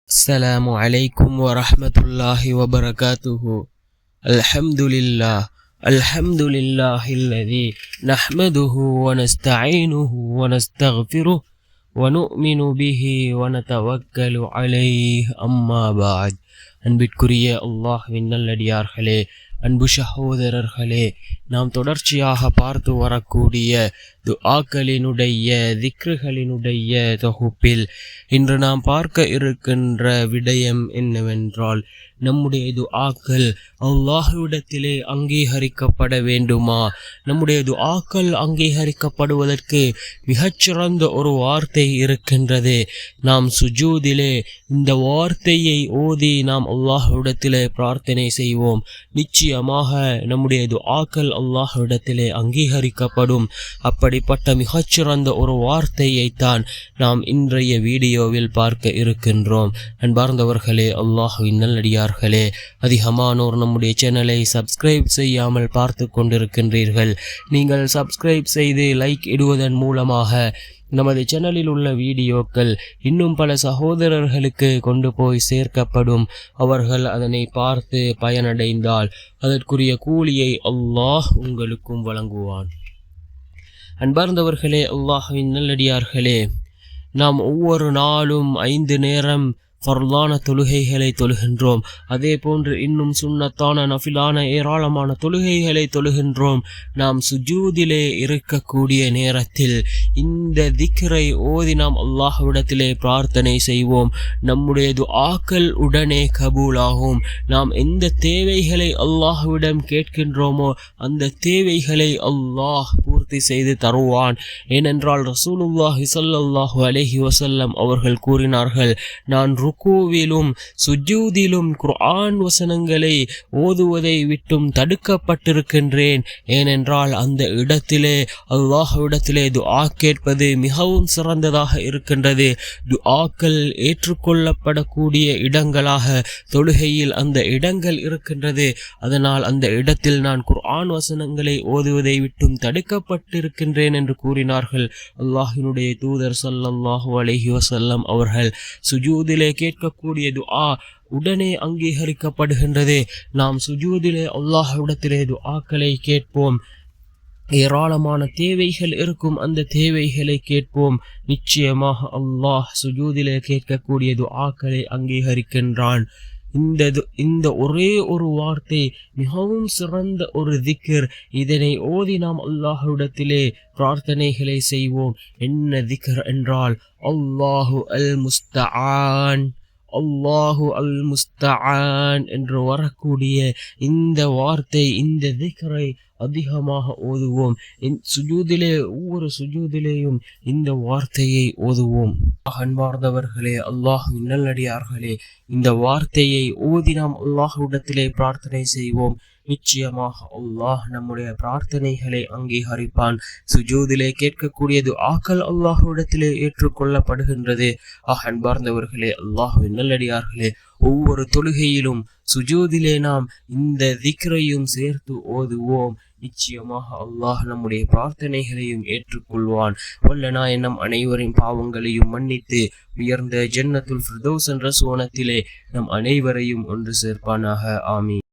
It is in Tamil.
السلام عليكم ورحمة الله وبركاته. الحمد لله الذي نحمده ونستعينه ونستغفره ونؤمن به ونتوكل عليه أما بعد. அன்பிற்குரிய அல்லாஹ்வின் நல்லடியார்களே, அன்பு சகோதரர்களே, நாம் தொடர்ச்சியாக பார்த்து வரக்கூடிய துஆக்களினுடைய திக்ருகளினுடைய தொகுப்பில் இன்று நாம் பார்க்க இருக்கின்ற விடயம் என்னவென்றால், நம்முடைய துஆக்கள் அல்லாஹ்விடத்திலே அங்கீகரிக்கப்பட வேண்டுமா? நம்முடைய துஆக்கள் அங்கீகரிக்கப்படுவதற்கு மிகச்சிறந்த ஒரு வார்த்தை இருக்கின்றது. நாம் சுஜூதிலே இந்த வார்த்தையை ஓதி நாம் அல்லாஹ்விடத்திலே பிரார்த்தனை செய்வோம். நிச்சயமாக நம்முடைய துஆக்கள் அல்லாஹ்விடத்திலே அங்கீகரிக்கப்படும். அப்படிப்பட்ட மிகச்சிறந்த ஒரு வார்த்தையைத்தான் நாம் இன்றைய வீடியோவில் பார்க்க இருக்கின்றோம். அன்பார்ந்தவர்களே, அல்லாஹ்வின் நல்லடியார்களே, அதிகமானோர் நம்முடைய சேனலை சப்ஸ்கிரைப் செய்யாமல் பார்த்து கொண்டிருக்கின்றீர்கள். நீங்கள் சப்ஸ்கிரைப் செய்து லைக் இடுவதன் மூலமாக நமது சேனலில் உள்ள வீடியோக்கள் இன்னும் பல சகோதரர்களுக்கு கொண்டு போய் சேர்க்கப்படும். அவர்கள் அதனை பார்த்து பயனடைந்தால் அதற்குரிய கூலியை அல்லாஹ் உங்களுக்கும் வழங்குவான். அன்பார்ந்தவர்களே, அல்லாஹ்வின் நல்லடியார்களே, நாம் ஒவ்வொரு நாளும் 5 நேரம் ஃபர்லான தொழுகைகளை தொழுகின்றோம். அதே போன்று இன்னும் சுன்னத்தான நஃபிலான ஏராளமான தொழுகைகளை தொழுகின்றோம். நாம் சுஜூதிலே இருக்கக்கூடிய நேரத்தில் இந்த திக்ரை ஓதி நாம் அல்லாஹ்விடத்திலே பிரார்த்தனை செய்வோம். நம்முடைய துஆக்கள் உடனே கபூலாகும். நாம் எந்த தேவைகளை அல்லாஹ்விடம் கேட்கின்றோமோ அந்த தேவைகளை அல்லாஹ் பூர்த்தி செய்து தருவான். ஏனென்றால் ரசூலுல்லாஹி ஸல்லல்லாஹு அலைஹி வஸல்லம் அவர்கள் கூறினார்கள், நான் ருக்கூவிலும் சுஜூதிலும் குர்ஆன் வசனங்களை ஓதுவதை விட்டும் தடுக்கப்பட்டிருக்கின்றேன். ஏனென்றால் அந்த இடத்திலே அல்லாஹ்விடத்திலே துஆ கேட்பது மிகவும் சிறந்ததாக இருக்கின்றது. துஆக்கள் ஏற்றுக்கொள்ளப்படக்கூடிய இடங்களாக தொழுகையில் அந்த இடங்கள் இருக்கின்றது. அதனால் அந்த இடத்தில் நான் குர்ஆன் வசனங்களை ஓதுவதை விட்டும் தடுக்கப்பட்டிருக்கின்றேன் என்று கூறினார்கள். அல்லாஹ்வினுடைய தூதர் ஸல்லல்லாஹு அலைஹி வஸல்லம் அவர்கள் சுஜூதிலே கேட்கக்கூடிய துஆ உடனே அங்கீகரிக்கப்படுகின்றது. நாம் சுஜூதிலே அல்லாஹ்விடத்திலே துஆக்களை கேட்போம். ஏராளமான தேவைகள் இருக்கும். அந்த தேவைகளை கேட்போம். நிச்சயமாக அல்லாஹ் சுஜூதிலே கேட்கக்கூடிய துஆக்களை அங்கீகரிக்கின்றான். இந்த ஒரே ஒரு வார்த்தை மிகவும் சிறந்த ஒரு திக்ர். இதனை ஓதி நாம் அல்லாஹ்விடத்திலே பிரார்த்தனைகளை செய்வோம். என்ன திக்ர் என்றால், அல்லாஹு அல் முஸ்தஆன், அல்லாஹு அல் முஸ்தஆன் என்று வரக்கூடிய இந்த வார்த்தை, இந்த திக்ரை அதிகமாக ஓதுவோம். சுஜூதிலே ஒவ்வொரு சுஜூதிலேயும் இந்த வார்த்தையை ஓதுவோம். அன்பார்ந்தவர்களே, அல்லாஹ்வின் நல்லடியார்களே, இந்த வார்த்தையை ஓதி நாம் அல்லாஹ்விடத்திலே பிரார்த்தனை செய்வோம். நிச்சயமாக அல்லாஹ் நம்முடைய பிரார்த்தனைகளை அங்கீகரிப்பான். சுஜூதிலே கேட்கக்கூடிய துஆக்கள் அல்லாஹ்விடத்திலே ஏற்றுக்கொள்ளப்படுகின்றது. அன்பார்ந்தவர்களே, அல்லாஹ்வின் நல்லடியார்களே, ஒவ்வொரு தொழுகையிலும் சுஜூதிலே நாம் இந்த திக்ரையும் சேர்த்து ஓதுவோம். நிச்சயமாக அல்லாஹ் நம்முடைய பிரார்த்தனைகளையும் ஏற்றுக்கொள்வான். வல்ல நாயன் நம் அனைவரின் பாவங்களையும் மன்னித்து உயர்ந்த ஜன்னத்துல் ஃபிர்தௌஸ் என்ற சுவனத்திலே நம் அனைவரையும் ஒன்று சேர்ப்பானாக. ஆமீன்.